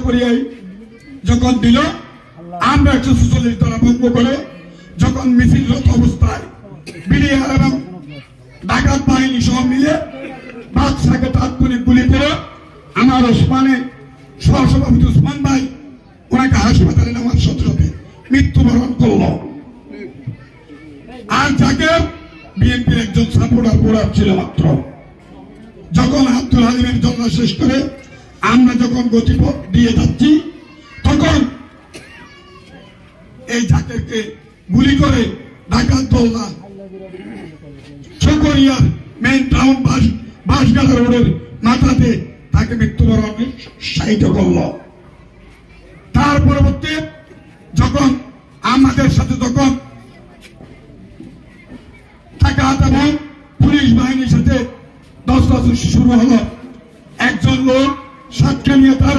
করিয়াই যখন দিল, আমরা 146 ধারা ভঙ্গ করে যখন মিছিলরত অবস্থায় বিডিআর এবং ডাকাত বাহিনী সহ মিলে বাদশাকে তাৎক্ষণিক গুলি করে আমার ওসমানে সহসভাপতি ওসমান ভাই ওনাকে হাসপাতালে নেওয়ার সাথে মৃত্যুবরণ করল। আর যাকে বিএনপির একজন সাপোর্টার ছিল মাত্র। যখন আব্দুল হালিমের জন্য শেষ করে আমরা যখন গতিপথ দিয়ে যাচ্ছি, তখন এই জাকেরকে গুলি করে ডাকাত দোলনা চকরিয়ার মেইন টাউন বাসগালা রোডের মাথাতে তাকে মৃত্যুবরণ সাহিত্য করল। তার পরবর্তী যখন আমাদের সাথে তখন ডাকাত এবং পুলিশ বাহিনীর সাথে 10 শুরু হলো, একজন লোক সাতকানিয়া তার